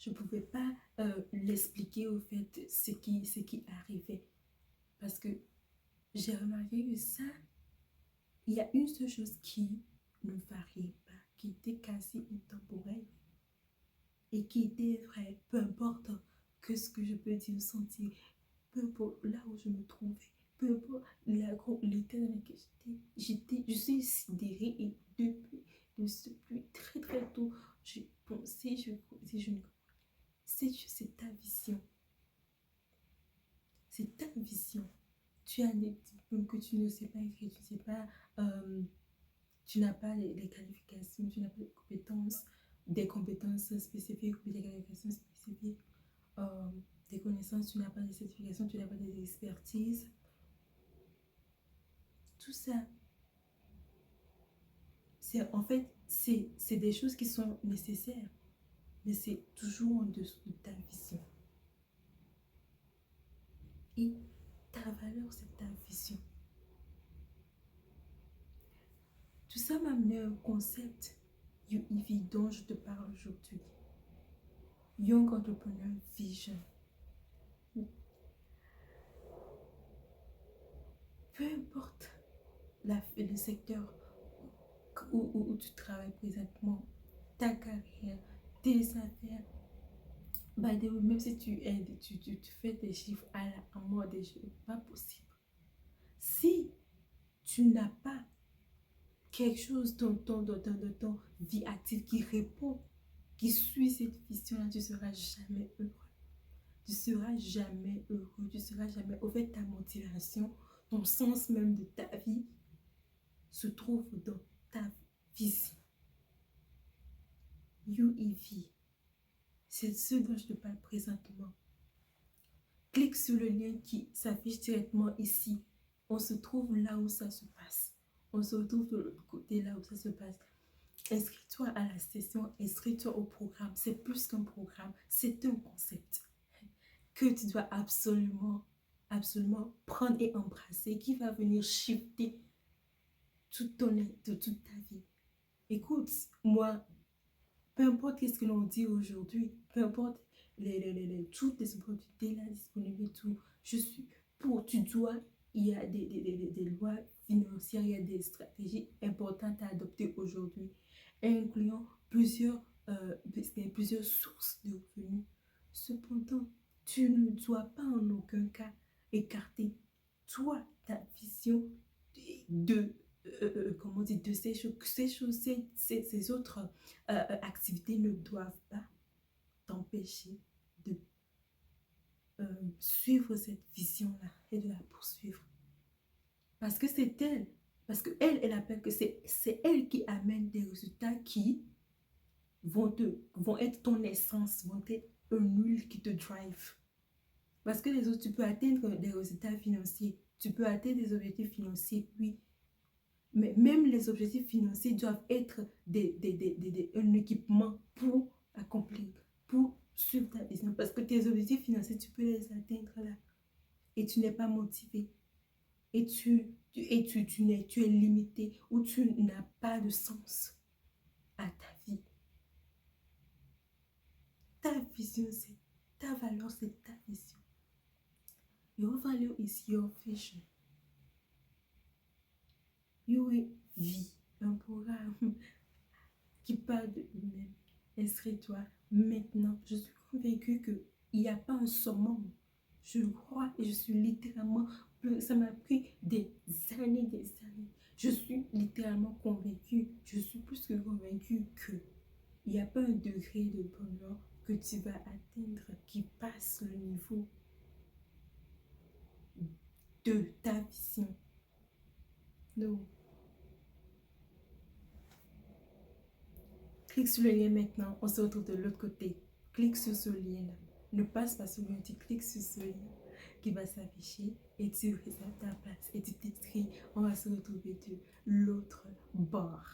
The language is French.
je ne pouvais pas l'expliquer au fait ce qui arrivait. Parce que j'ai remarqué que ça, il y a une seule chose qui ne variait pas, qui était quasi intemporelle et qui était vraie, peu importe que ce que je peux dire, sentir, peu importe là où je me trouvais, peu importe l'état dans lequel je suis sidérée et depuis très très tôt, je pensais, c'est ta vision. C'est ta vision. Tu as des diplômes que tu ne sais pas écrire, tu ne sais pas, tu n'as pas les qualifications, tu n'as pas des compétences spécifiques ou des qualifications spécifiques, des connaissances, tu n'as pas de certifications, tu n'as pas d'expertise. Tout ça, en fait, c'est des choses qui sont nécessaires, mais c'est toujours en dessous de ta vision. Et ta valeur, c'est ta vision. Tout ça m'a amené à un concept UEV dont je te parle aujourd'hui. Young Entrepreneur Vision. Peu importe le secteur où tu travailles présentement, ta carrière, tes affaires, même si tu aides, tu fais des chiffres à mort des chiffres, pas possible. Si tu n'as pas quelque chose dans ton vie active qui répond, qui suit cette vision-là, tu ne seras jamais heureux. Tu ne seras jamais heureux, tu ne seras jamais... Au fait, ta motivation, ton sens même de ta vie se trouve dans ta vision. UEV, c'est ce dont je te parle présentement. Clique sur le lien qui s'affiche directement ici. On se trouve là où ça se passe. On se retrouve de l'autre côté là où ça se passe. Inscris-toi à la session, inscris-toi au programme. C'est plus qu'un programme, c'est un concept que tu dois absolument prendre et embrasser, qui va venir shifter toute ta vie. Écoute, moi, peu importe ce que l'on dit aujourd'hui, peu importe toutes les opportunités là disponibles et tout, je suis pour, il y a des lois financières, il y a des stratégies importantes à adopter aujourd'hui, incluant plusieurs sources de revenus. Cependant, tu ne dois pas en aucun cas écarter toi, ta vision comment dire, de ces choses, ces autres activités ne doivent pas t'empêcher de suivre cette vision-là et de la poursuivre. Parce que c'est elle, parce qu'elle appelle que c'est elle qui amène des résultats qui vont être ton essence, vont être un nul qui te drive. Parce que les autres, tu peux atteindre des résultats financiers, tu peux atteindre des objectifs financiers, oui. Mais même les objectifs financiers doivent être un équipement pour accomplir, pour suivre ta vision. Parce que tes objectifs financiers, tu peux les atteindre là. Et tu n'es pas motivé. Et tu es limité ou tu n'as pas de sens à ta vie. Ta vision, c'est ta valeur, c'est ta vision. Your value is your vision. UEV, un programme qui parle de lui-même. Inscris-toi maintenant. Je suis convaincue qu'il n'y a pas un summum. Je le crois et je suis littéralement... Ça m'a pris des années. Je suis littéralement convaincue. Je suis plus que convaincue qu'il n'y a pas un degré de bonheur que tu vas atteindre qui passe le niveau de ta vision. Non. Clique sur le lien maintenant, on se retrouve de l'autre côté. Clique sur ce lien-là. Ne passe pas sur le lien, tu cliques sur ce lien qui va s'afficher et tu réserves ta place et tu t'inscris. On va se retrouver de l'autre bord.